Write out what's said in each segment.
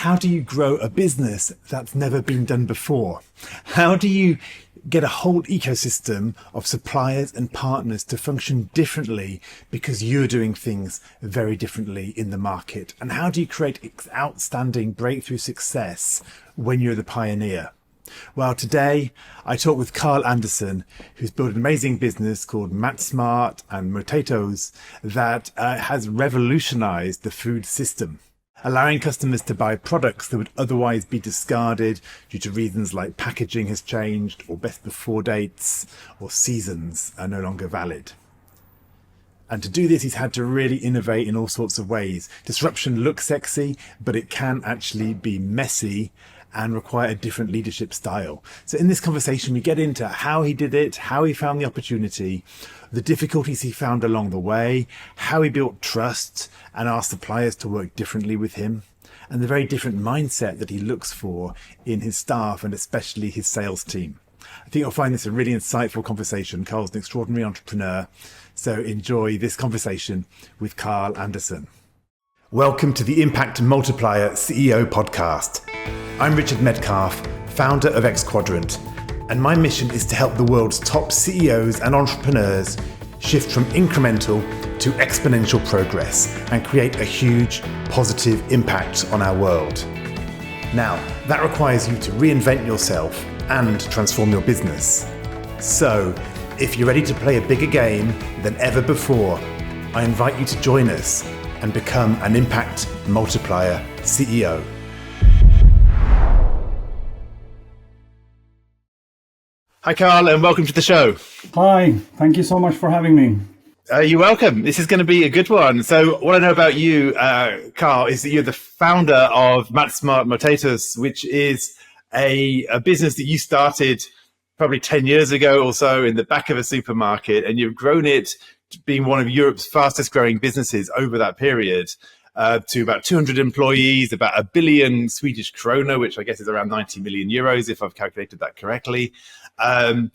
how do you grow a business that's never been done before? How do you get a whole ecosystem of suppliers and partners to function differently because you're doing things very differently in the market? And how do you create outstanding breakthrough success when you're the pioneer? Well, today I talk with Karl Andersson, who's built an amazing business called Matsmart-Motatos that has revolutionized the food system, allowing customers to buy products that would otherwise be discarded due to reasons like packaging has changed or best before dates or seasons are no longer valid. And to do this, he's had to really innovate in all sorts of ways. Disruption looks sexy, but it can actually be messy and require a different leadership style. So in this conversation, we get into how he did it, how he found the opportunity, the difficulties he found along the way, how he built trust and asked suppliers to work differently with him, and the very different mindset that he looks for in his staff and especially his sales team. I think you'll find this a really insightful conversation. Karl's an extraordinary entrepreneur, so enjoy this conversation with Karl Andersson. Welcome to the Impact Multiplier CEO podcast. I'm Richard Metcalf, founder of X Quadrant, and my mission is to help the world's top CEOs and entrepreneurs shift from incremental to exponential progress and create a huge positive impact on our world. Now, that requires you to reinvent yourself and transform your business. So, if you're ready to play a bigger game than ever before, I invite you to join us and become an Impact Multiplier CEO. Hi, Karl, and welcome to the show. Hi, thank you so much for having me. You're welcome. This is going to be a good one. So what I know about you, Karl, is that you're the founder of Matsmart-Motatos, which is a business that you started probably 10 years ago or so in the back of a supermarket, and you've grown it to being one of Europe's fastest growing businesses over that period. To about 200 employees, about 1 billion Swedish krona, which I guess is around 90 million euros, if I've calculated that correctly. And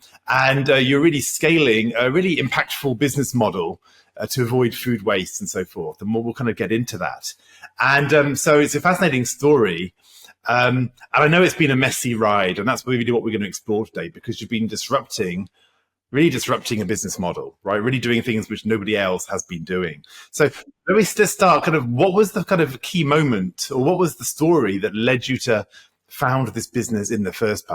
you're really scaling a really impactful business model to avoid food waste and so forth. And we'll kind of get into that. And so it's a fascinating story. And I know it's been a messy ride, and that's really what we're going to explore today, because you've been really disrupting a business model, right? Really doing things which nobody else has been doing. So let me just start what was the kind of key moment, or what was the story that led you to found this business in the first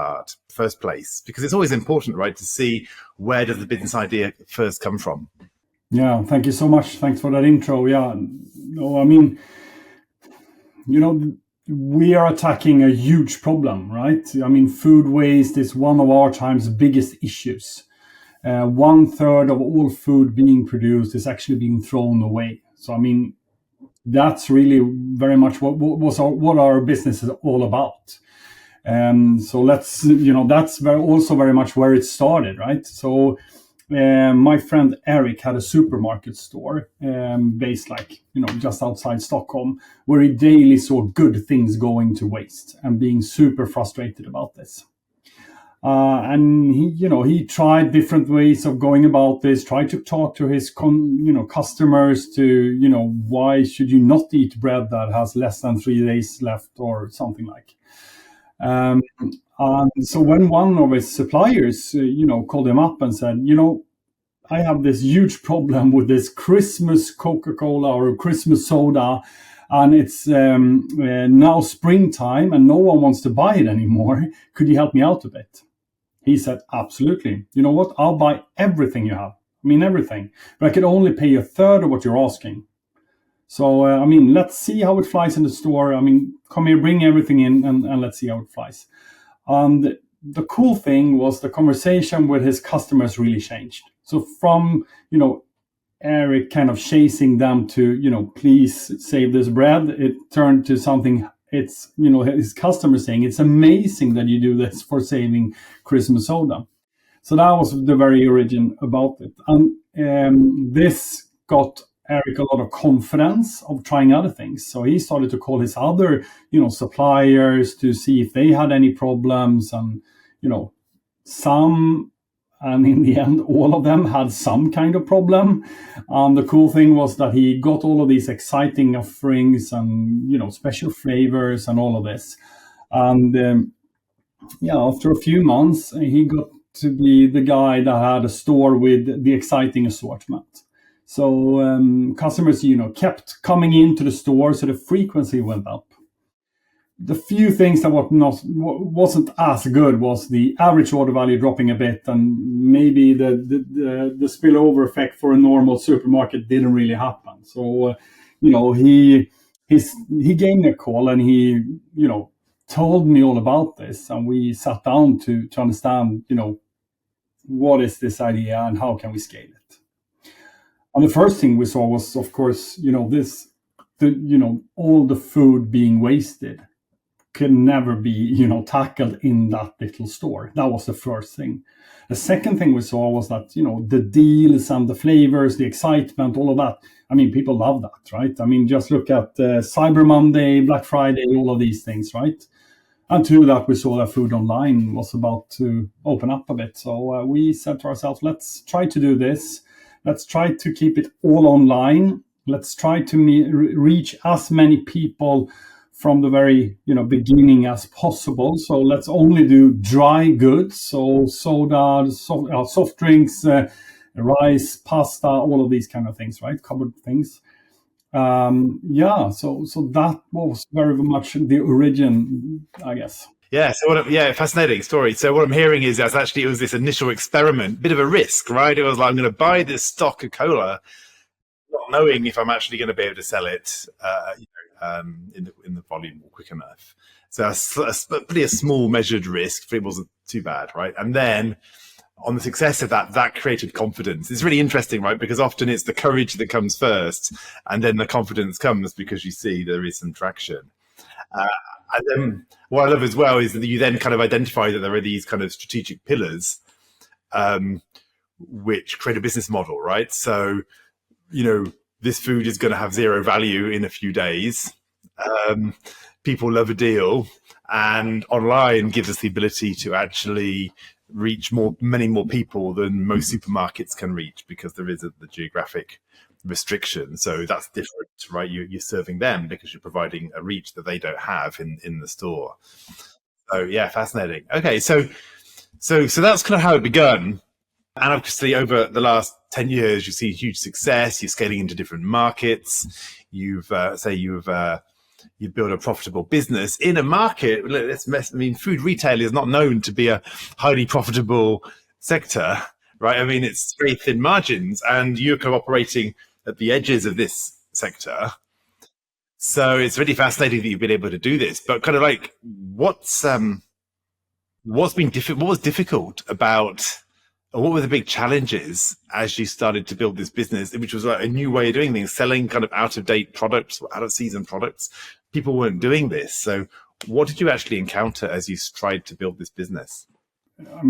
place? Because it's always important, right, to see where does the business idea first come from. Yeah, thank you so much. Thanks for that intro. Yeah, no, I mean, we are attacking a huge problem, right? I mean, food waste is one of our time's biggest issues. 1/3 of all food being produced is actually being thrown away. So, I mean, that's really very much what our business is all about. So that's also very much where it started, right? So my friend Eric had a supermarket store based just outside Stockholm, where he daily saw good things going to waste and being super frustrated about this. And he tried different ways of going about this, tried to talk to his customers to, why should you not eat bread that has less than 3 days left or something like. And so when one of his suppliers, called him up and said, I have this huge problem with this Christmas Coca-Cola or Christmas soda, and it's now springtime and no one wants to buy it anymore. Could you help me out a bit? He said, absolutely. You know what? I'll buy everything you have. I mean, everything. But I could only pay 1/3 of what you're asking. So, let's see how it flies in the store. Come here, bring everything in, and let's see how it flies. And the cool thing was the conversation with his customers really changed. So from, Eric kind of chasing them to, please save this bread, it turned to something. It's, his customers saying, it's amazing that you do this for saving Christmas soda. So that was the very origin about it. And this got Eric a lot of confidence of trying other things. So he started to call his other, suppliers to see if they had any problems. And, some and in the end, all of them had some kind of problem. The cool thing was that he got all of these exciting offerings and special flavors and all of this. And after a few months, he got to be the guy that had a store with the exciting assortment. So customers, kept coming into the store, so the frequency went up. The few things that wasn't as good was the average order value dropping a bit, and maybe the spillover effect for a normal supermarket didn't really happen. So he gave me a call, and he told me all about this, and we sat down to understand what is this idea and how can we scale it. And the first thing we saw was, of course, all the food being wasted could never be tackled in that little store. That was the first thing. The second thing we saw was that the deals and the flavors, the excitement, all of that. I mean, people love that, right? I mean, just look at Cyber Monday, Black Friday, all of these things, right? And to that, we saw that food online was about to open up a bit. So we said to ourselves, let's try to do this. Let's try to keep it all online. Let's try to reach as many people from the very beginning as possible. So let's only do dry goods, so soda, soft drinks, rice, pasta, all of these kind of things, right? Covered things. So that was very much the origin, I guess. Yeah. So fascinating story. So what I'm hearing is that actually it was this initial experiment, bit of a risk, right? It was like, I'm going to buy this stock of cola, not knowing if I'm actually going to be able to sell it in the volume quick enough. So a small measured risk, but it wasn't too bad, right? And then on the success of that created confidence. It's really interesting, right? Because often it's the courage that comes first, and then the confidence comes because you see there is some traction. And then what I love as well is that you then kind of identify that there are these kind of strategic pillars which create a business model, right? So, this food is going to have zero value in a few days. People love a deal, and online gives us the ability to actually reach many more people than most supermarkets can reach, because there isn't the geographic restriction. So that's different, right? You're serving them because you're providing a reach that they don't have in the store. So yeah, fascinating. Okay, so that's kind of how it begun. And obviously over the last 10 years, you've seen huge success. You're scaling into different markets. You've built a profitable business in a market. Food retail is not known to be a highly profitable sector, right? I mean, it's very thin margins, and you're kind of operating at the edges of this sector. So it's really fascinating that you've been able to do this. But kind of like, what's been difficult? What was difficult about? What were the big challenges as you started to build this business, which was like a new way of doing things, selling kind of out-of-date products, out-of-season products? People weren't doing this. So what did you actually encounter as you tried to build this business? As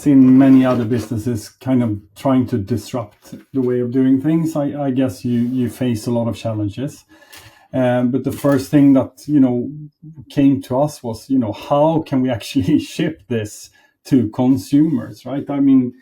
in many other businesses, kind of trying to disrupt the way of doing things, I guess you face a lot of challenges. But the first thing that, came to us was, how can we actually ship this to consumers, right? I mean,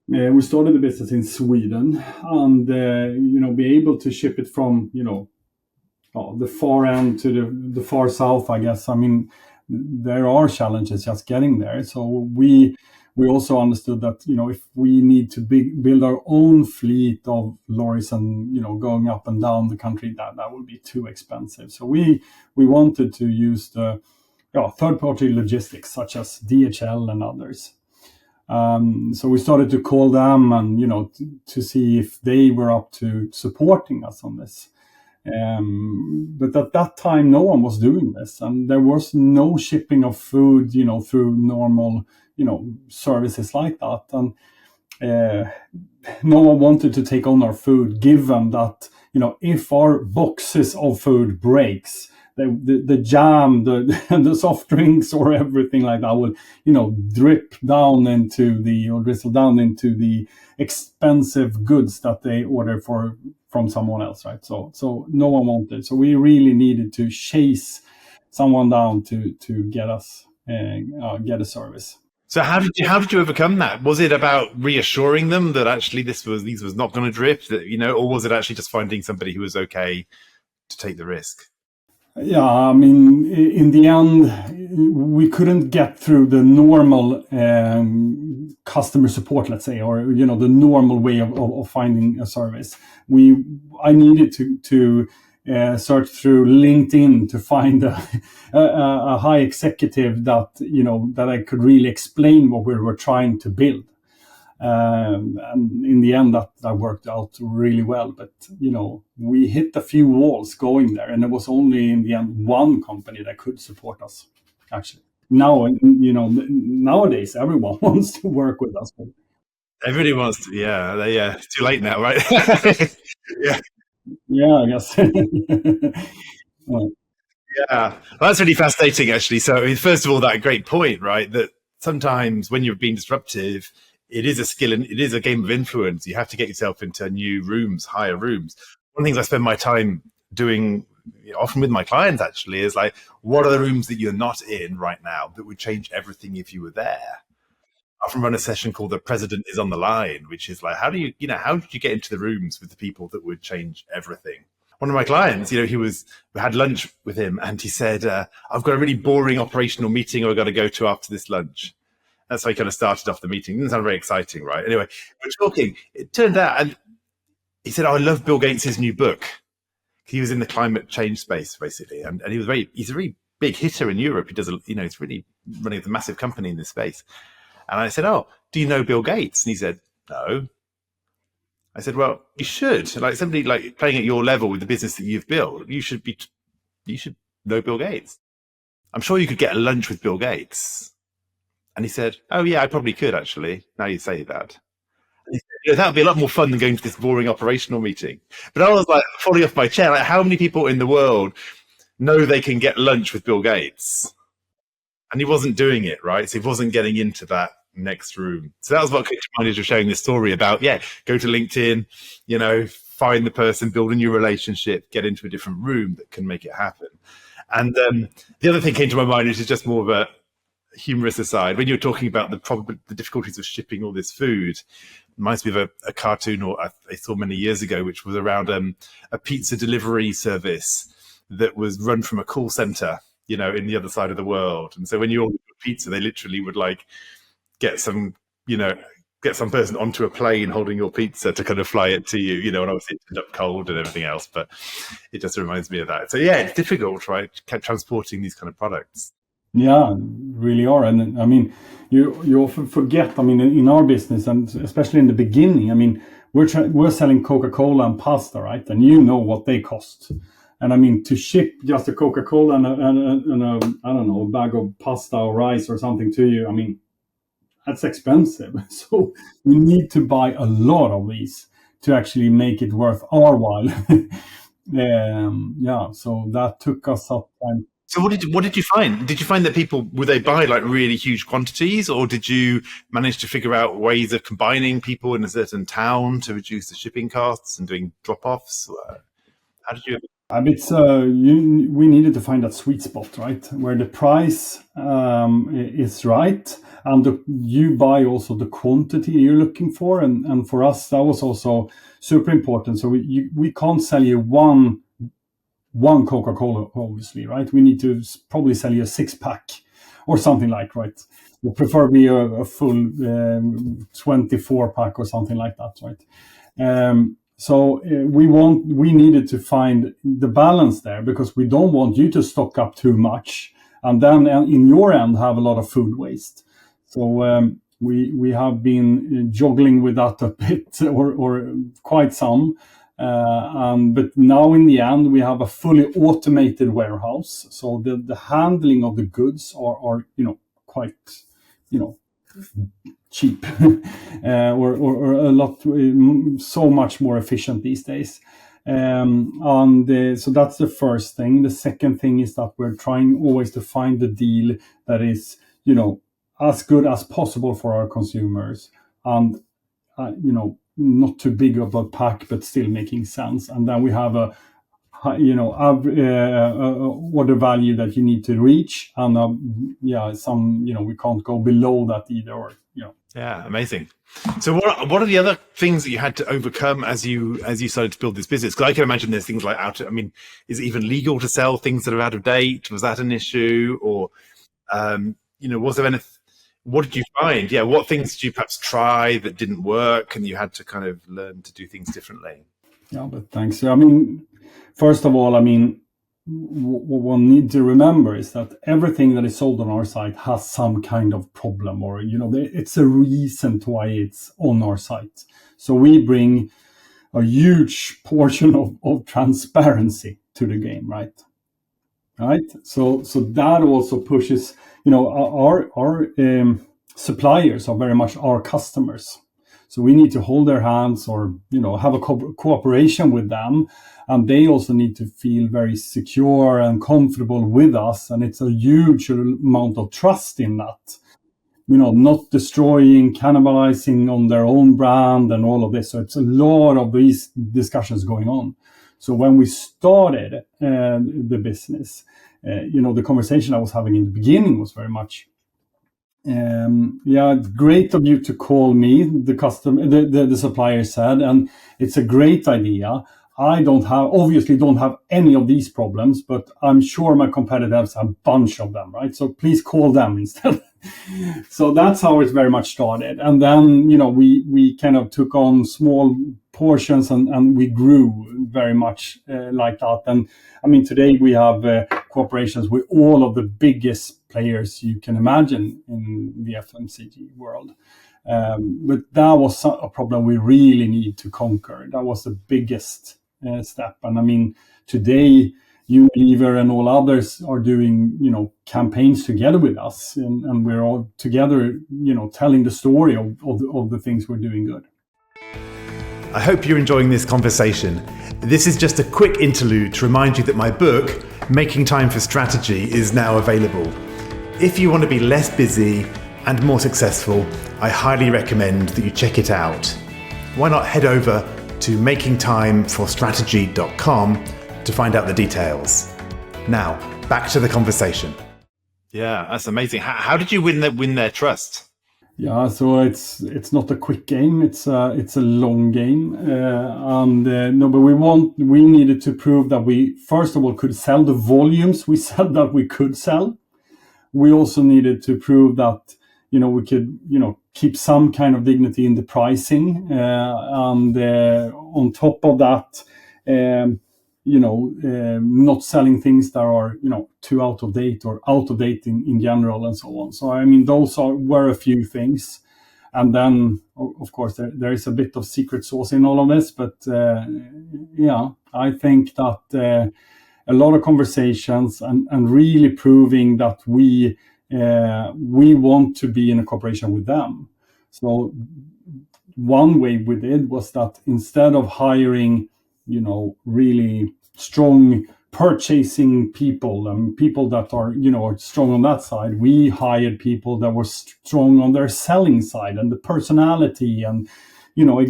we started the business in Sweden, and be able to ship it from the far end to the far south, I guess. I mean, there are challenges just getting there. So we also understood that if we need to build our own fleet of lorries and going up and down the country, that would be too expensive. So we wanted to use the third-party logistics such as DHL and others. So we started to call them and to see if they were up to supporting us on this. But at that time, no one was doing this, and there was no shipping of food, through normal, services like that. And no one wanted to take on our food, given that if our boxes of food breaks, the jam, the soft drinks or everything like that will, drip down into or drizzle down into the expensive goods that they order from someone else, right? So no one wanted. So we really needed to chase someone down to get us get a service. So how did you overcome that? Was it about reassuring them that actually these was not going to drip, that or was it actually just finding somebody who was okay to take the risk? Yeah, I mean, in the end, we couldn't get through the normal customer support, let's say, or the normal way of finding a service. I needed to search through LinkedIn to find a high executive that I could really explain what we were trying to build. And in the end, that worked out really well. But we hit a few walls going there, and it was only in the end one company that could support us. Actually, now nowadays everyone wants to work with us. Everybody wants to, yeah. It's too late now, right? Yeah. Yeah, I guess. Yeah, well, that's really fascinating, actually. So, I mean, first of all, that great point, right? That sometimes when you're being disruptive, it is a skill and it is a game of influence. You have to get yourself into new rooms, higher rooms. One of the things I spend my time doing, often with my clients, actually, is like, what are the rooms that you're not in right now that would change everything if you were there? I often run a session called "The President is on the Line," which is like, how did you get into the rooms with the people that would change everything? One of my clients, we had lunch with him, and he said, "I've got a really boring operational meeting I've got to go to after this lunch." That's how he kind of started off the meeting. It didn't sound very exciting, right? Anyway, we're talking. It turned out, and he said, "Oh, I love Bill Gates' new book." He was in the climate change space, basically, and he's a very big hitter in Europe. He does, he's really running a massive company in this space. And I said, "Oh, do you know Bill Gates?" And he said, "No." I said, "Well, you should. Like somebody like playing at your level with the business that you've built, you should know Bill Gates. I'm sure you could get a lunch with Bill Gates." And he said, "Oh yeah, I probably could actually. Now you say that." And he said, "That would be a lot more fun than going to this boring operational meeting." But I was like falling off my chair. Like, how many people in the world know they can get lunch with Bill Gates? And he wasn't doing it, right? So he wasn't getting into that next room. So that was what kicked mind as you're sharing this story about, go to LinkedIn, find the person, build a new relationship, get into a different room that can make it happen. And the other thing came to my mind, which is just more of a humorous aside. When you're talking about the difficulties of shipping all this food, it reminds me of a cartoon I saw many years ago, which was around a pizza delivery service that was run from a call center, in the other side of the world. And so when you order pizza, they literally would like get some person onto a plane holding your pizza to kind of fly it to you, and obviously it ended up cold and everything else, but it just reminds me of that. So yeah, it's difficult, right? Transporting these kind of products. Yeah, really are. And I mean, you often forget, I mean, in our business, and especially in the beginning, I mean, we're selling Coca-Cola and pasta, right? And what they cost. And I mean, to ship just a Coca-Cola and a I don't know, a bag of pasta or rice or something to you, I mean, that's expensive. So we need to buy a lot of these to actually make it worth our while. So that took us up time. So what did you find? Did you find that people, would they buy like really huge quantities, or did you manage to figure out ways of combining people in a certain town to reduce the shipping costs and doing drop-offs? How did you? We needed to find that sweet spot, right, where the price is right, and you buy also the quantity you're looking for, and for us that was also super important. So we can't sell you one Coca-Cola, obviously, right? We need to probably sell you a 6-pack or something like, right? Preferably a full 24-pack or something like that, right? So we needed to find the balance there, because we don't want you to stock up too much and then in your end have a lot of food waste. So we have been juggling with that a bit, or quite some. But now in the end, we have a fully automated warehouse. So the handling of the goods are quite, cheap, or a lot, so much more efficient these days. So that's the first thing. The second thing is that we're trying always to find the deal that is, as good as possible for our consumers, and not too big of a pack, but still making sense. And then we have a order value that you need to reach, and we can't go below that either, or Yeah, amazing. So what are the other things that you had to overcome as you started to build this business? Because I can imagine there's things like is it even legal to sell things that are out of date? Was that an issue? Or was there anything? What did you find? Yeah, what things did you perhaps try that didn't work, and you had to kind of learn to do things differently? Yeah, but thanks. I mean, first of all, I mean, what one needs to remember is that everything that is sold on our site has some kind of problem, or it's a reason why it's on our site. So we bring a huge portion of transparency to the game, right? So that also pushes, our suppliers are very much our customers. So we need to hold their hands, or have a cooperation with them, and they also need to feel very secure and comfortable with us. And it's a huge amount of trust in that, not destroying, cannibalizing on their own brand and all of this. So it's a lot of these discussions going on. So when we started the business, the conversation I was having in the beginning was very much, great of you to call me, the supplier said, and it's a great idea. I obviously don't have any of these problems, but I'm sure my competitors have a bunch of them, right? So please call them instead. So that's how it very much started. And then, we kind of took on small portions, and we grew very much like that. And I mean, today we have cooperations with all of the biggest players you can imagine in the FMCG world. But that was a problem we really need to conquer. That was the biggest step. And I mean, today, Unilever and all others are doing, campaigns together with us, and we're all together, telling the story of the things we're doing good. I hope you're enjoying this conversation. This is just a quick interlude to remind you that my book, Making Time for Strategy, is now available. If you want to be less busy and more successful, I highly recommend that you check it out. Why not head over to makingtimeforstrategy.com to find out the details. Now, back to the conversation. Yeah, that's amazing. How did you win their trust? Yeah, so it's not a quick game. It's a long game, but we needed to prove that we first of all could sell the volumes we said that we could sell. We also needed to prove that we could keep some kind of dignity in the pricing, and on top of that, not selling things that are too out of date, or out of date in general, and so on. So I mean, those were a few things, and then of course there is a bit of secret sauce in all of this. But I think that a lot of conversations and really proving that we want to be in a cooperation with them. So one way we did was that instead of hiring really strong purchasing people and people that are strong on that side, we hired people that were strong on their selling side and the personality, and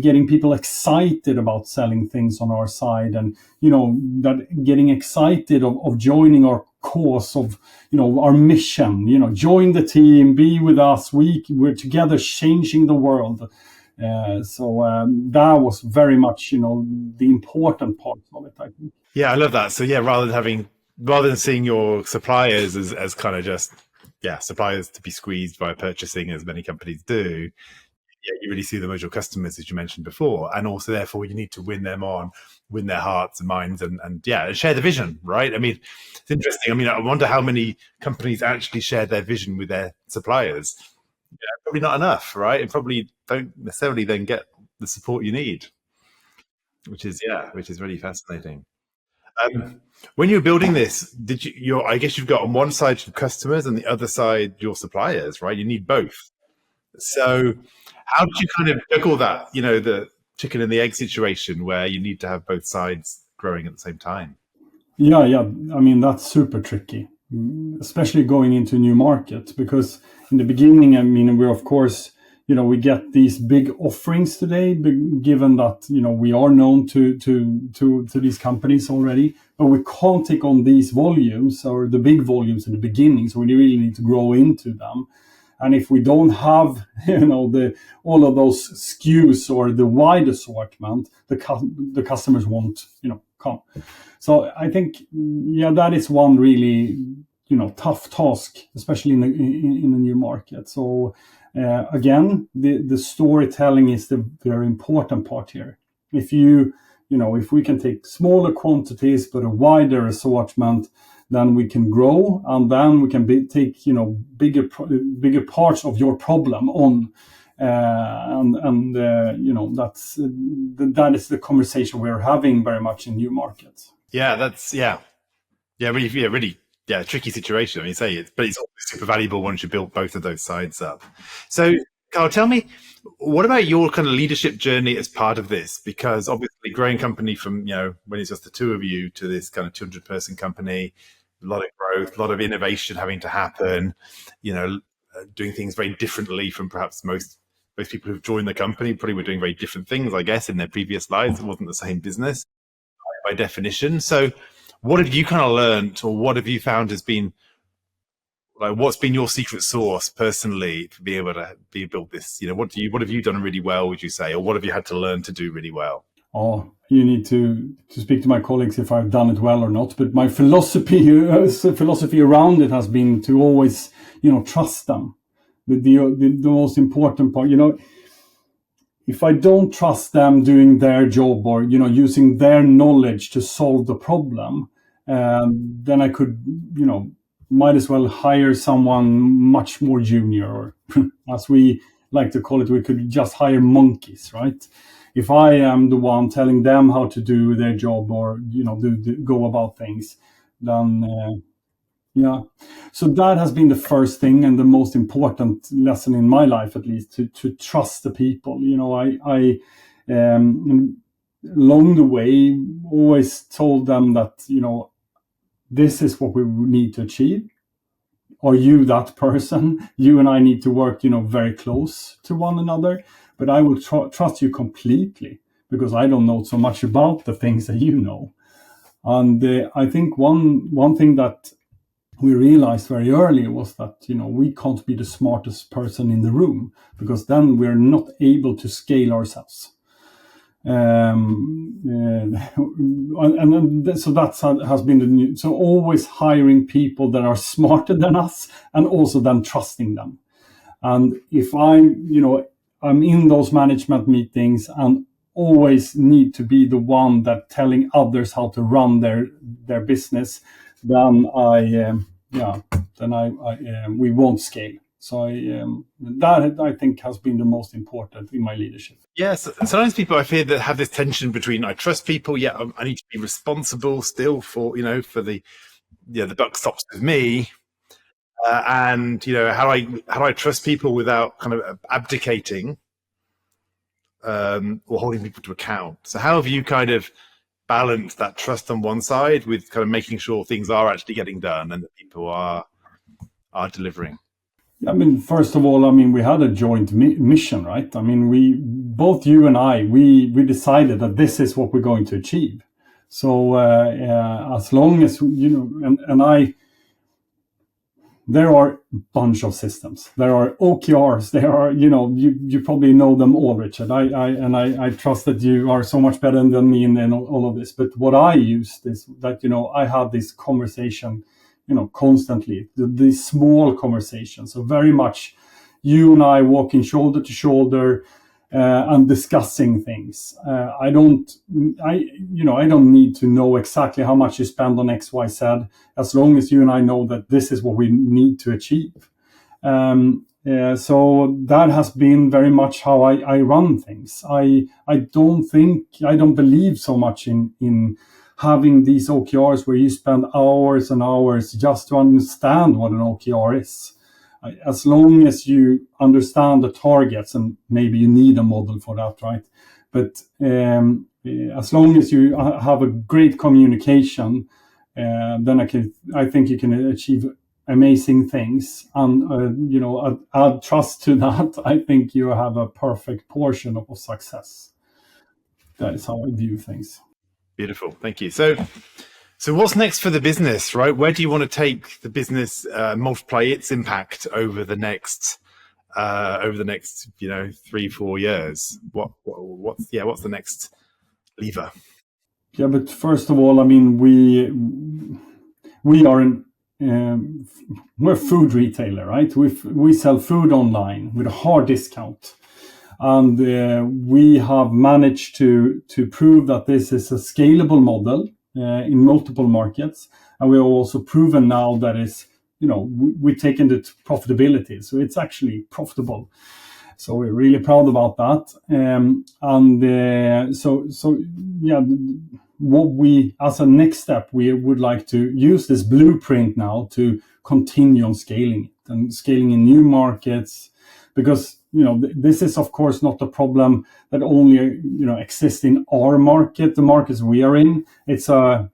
getting people excited about selling things on our side, and that getting excited of joining our cause of our mission. Join the team, be with us, we're together changing the world. So that was very much the important part of it, I think. Yeah, I love that. So yeah, rather than seeing your suppliers as kind of just suppliers to be squeezed by purchasing, as many companies do, you really see them as your customers, as you mentioned before, and also therefore you need to win them on, win their hearts and minds, and share the vision, right? I mean, it's interesting. I mean, I wonder how many companies actually share their vision with their suppliers. Probably not enough, right? And probably don't necessarily then get the support you need, which is really fascinating. When you were building this, I guess you've got on one side your customers and the other side your suppliers, right? You need both. So how did you kind of juggle that, the chicken and the egg situation where you need to have both sides growing at the same time? Yeah. I mean, that's super tricky, especially going into new markets, because in the beginning, I mean, we're of course, we get these big offerings today, given that we are known to these companies already, but we can't take on these volumes or the big volumes in the beginning. So we really need to grow into them. And if we don't have all of those SKUs or the wide assortment, the customers won't come. So I think that is one really tough task, especially in a new market. So again, the storytelling is the very important part here. If if we can take smaller quantities but a wider assortment, then we can grow, and then we can take bigger parts of your problem on, that is the conversation we're having very much in new markets. Really tricky situation. I mean, but it's super valuable once you build both of those sides up. So, Karl, tell me, what about your kind of leadership journey as part of this? Because obviously, growing company from when it's just the two of you to this kind of 200-person company, a lot of growth, a lot of innovation having to happen. Doing things very differently from perhaps most people who've joined the company. Probably were doing very different things, I guess, in their previous lives. It wasn't the same business by definition. So, what have you kind of learned, or what have you found has been what's been your secret sauce personally to be able to build this? What have you done really well, would you say, or what have you had to learn to do really well? Oh, you need to speak to my colleagues if I've done it well or not. But my philosophy around it has been to always, trust them. The most important part, if I don't trust them doing their job or using their knowledge to solve the problem, then I could might as well hire someone much more junior, or as we like to call it, we could just hire monkeys, right? If I am the one telling them how to do their job or go about things, then so that has been the first thing and the most important lesson in my life, at least, to trust the people. I along the way always told them that this is what we need to achieve. Are you that person? You and I need to work very close to one another, but I will trust you completely because I don't know so much about the things that you know. And I think one thing that we realized very early was that we can't be the smartest person in the room, because then we're not able to scale ourselves. So that has been the new. So always hiring people that are smarter than us, and also then trusting them. And if I'm in those management meetings and always need to be the one that telling others how to run their business, then we won't scale. So that I think has been the most important in my leadership. Yes, sometimes people I fear that have this tension between I trust people, I need to be responsible still for for the buck stops with me, and how do I trust people without kind of abdicating or holding people to account. So how have you kind of balanced that trust on one side with kind of making sure things are actually getting done and that people are delivering? I mean, first of all, we had a joint mission, right? Both you and I, we decided that this is what we're going to achieve. So as long as there are a bunch of systems. There are OKRs. There are you probably know them all, Richard. I trust that you are so much better than me in all of this. But what I used is that I had this conversation constantly, these small conversations. So very much you and I walking shoulder to shoulder and discussing things. I don't need to know exactly how much you spend on X, Y, Z, as long as you and I know that this is what we need to achieve. So that has been very much how I run things. I don't believe so much in having these OKRs where you spend hours and hours just to understand what an OKR is. As long as you understand the targets, and maybe you need a model for that, right? But as long as you have a great communication, then I think you can achieve amazing things, and add trust to that, I think you have a perfect portion of success. That is how I view things. Beautiful. Thank you. So what's next for the business, right? Where do you want to take the business, multiply its impact over the next 3-4 years? What's the next lever? Yeah, but first of all, I mean, we are we're a food retailer, right? We sell food online with a hard discount, and we have managed to prove that this is a scalable model in multiple markets, and we have also proven now that we've taken it to profitability, so it's actually profitable. So we're really proud about that. What we, as a next step, we would like to use this blueprint now to continue on scaling it and scaling in new markets, because this is of course not a problem that only exists in our market, the markets we are in. It's a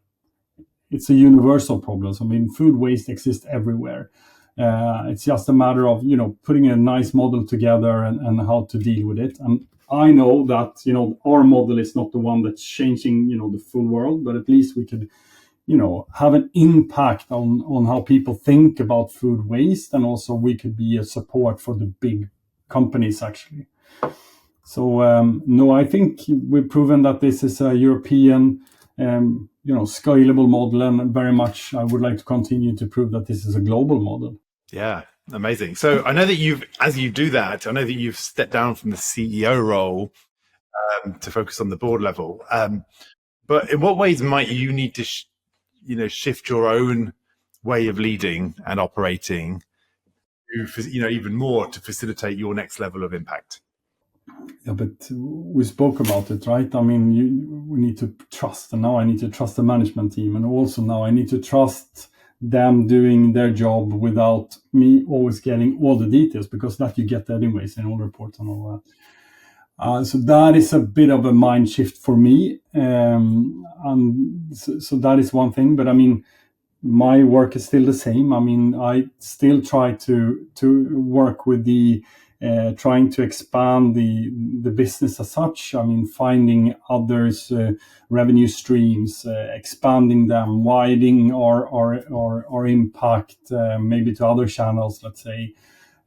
universal problem. So, I mean, food waste exists everywhere. It's just a matter of putting a nice model together and how to deal with it. And I know that our model is not the one that's changing the full world, but at least we could have an impact on how people think about food waste, and also we could be a support for the big companies actually. So no, I think we've proven that this is a European scalable model, and very much I would like to continue to prove that this is a global model. Yeah, amazing. So I know that as you do that, I know that you've stepped down from the CEO role to focus on the board level. But in what ways might you need to, shift your own way of leading and operating, even more to facilitate your next level of impact? Yeah, but we spoke about it, right? I mean, we need to trust, and now I need to trust the management team, and also now I need to trust them doing their job without me always getting all the details, because that you get anyways in all reports and all that. So that is a bit of a mind shift for me, and so that is one thing. But I mean, my work is still the same. I mean, I still try to work with the trying to expand the business as such. I mean, finding others revenue streams, expanding them, widening our impact, maybe to other channels, let's say,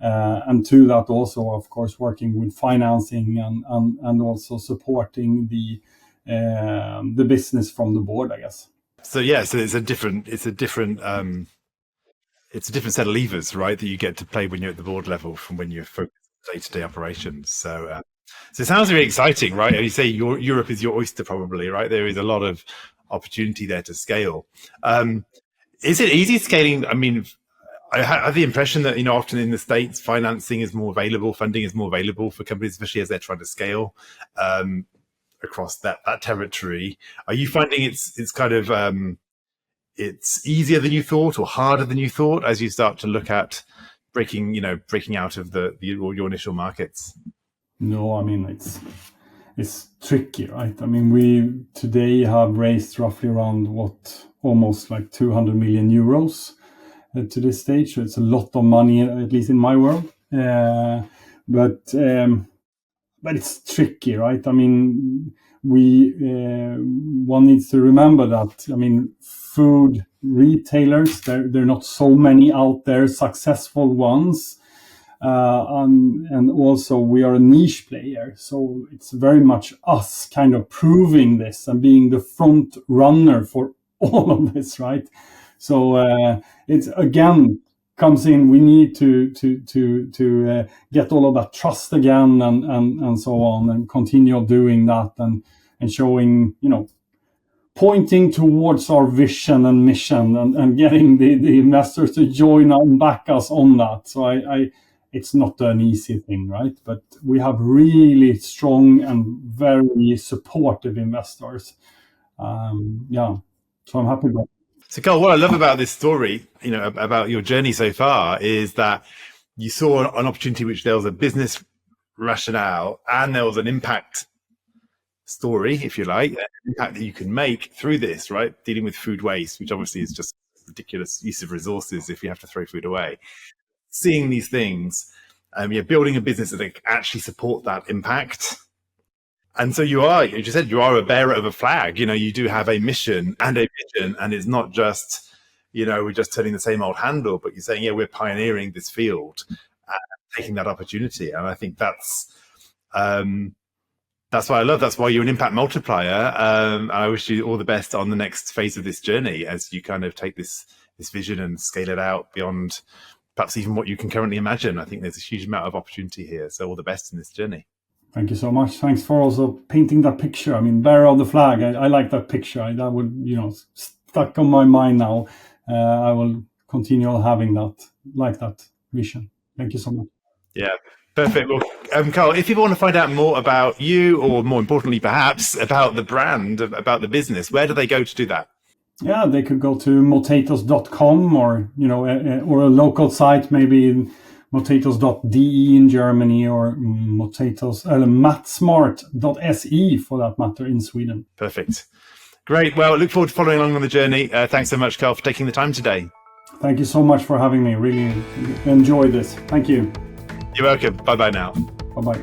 and to that also, of course, working with financing and also supporting the business from the board, I guess. So yeah, so it's a different set of levers, right, that you get to play when you're at the board level from when you're focused on day-to-day operations. So it sounds really exciting, right? You say Europe is your oyster, probably, right? There is a lot of opportunity there to scale. Is it easy scaling? I mean, I have the impression that often in the States, financing is more available, funding is more available for companies, especially as they're trying to scale across that territory. Are you finding it's kind of it's easier than you thought or harder than you thought as you start to look at breaking out of your initial markets? No, I mean, it's tricky, right? I mean, we today have raised roughly around almost like 200 million euros to this stage. So it's a lot of money, at least in my world. But it's tricky, right? I mean, one needs to remember that, I mean, food retailers, there are not so many out there, successful ones. And also we are a niche player. So it's very much us kind of proving this and being the front runner for all of this, right? So it's again comes in, we need to get all of that trust again and so on, and continue doing that and showing, pointing towards our vision and mission and getting the investors to join and back us on that. So it's not an easy thing, right? But we have really strong and very supportive investors. So I'm happy about it. So, Karl, what I love about this story, about your journey so far, is that you saw an opportunity which there was a business rationale and there was an impact story, if you like, an impact that you can make through this, right? Dealing with food waste, which obviously is just ridiculous use of resources if you have to throw food away. Seeing these things, building a business that actually support that impact. And so you are, as you said, you are a bearer of a flag. You do have a mission and a vision, and it's not just, we're just turning the same old handle, but you're saying, we're pioneering this field, taking that opportunity. And I think that's what I love. That's why you're an impact multiplier. I wish you all the best on the next phase of this journey as you kind of take this vision and scale it out beyond perhaps even what you can currently imagine. I think there's a huge amount of opportunity here. So all the best in this journey. Thank you so much. Thanks for also painting that picture. I mean, bearer of the flag. I like that picture. That would, stuck on my mind now. I will continue having that vision. Thank you so much. Yeah, perfect. Well, Karl, if people want to find out more about you, or more importantly, perhaps about the brand, about the business, where do they go to do that? Yeah, they could go to motatos.com or a local site, maybe motatos.de in Germany, or Matsmart.se for that matter in Sweden. Perfect. Great. Well, I look forward to following along on the journey. Thanks so much, Karl, for taking the time today. Thank you so much for having me. Really enjoy this. Thank you. You're welcome. Bye-bye now. Bye-bye.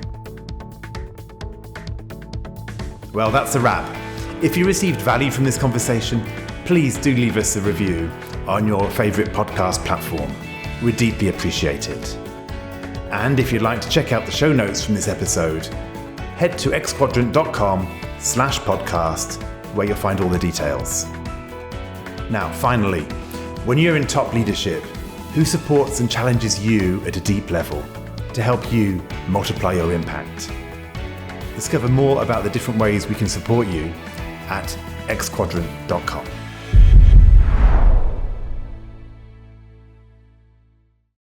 Well, that's a wrap. If you received value from this conversation, please do leave us a review on your favourite podcast platform. We'd deeply appreciate it. And if you'd like to check out the show notes from this episode, head to xquadrant.com/podcast, where you'll find all the details. Now, finally, when you're in top leadership, who supports and challenges you at a deep level to help you multiply your impact? Discover more about the different ways we can support you at xquadrant.com.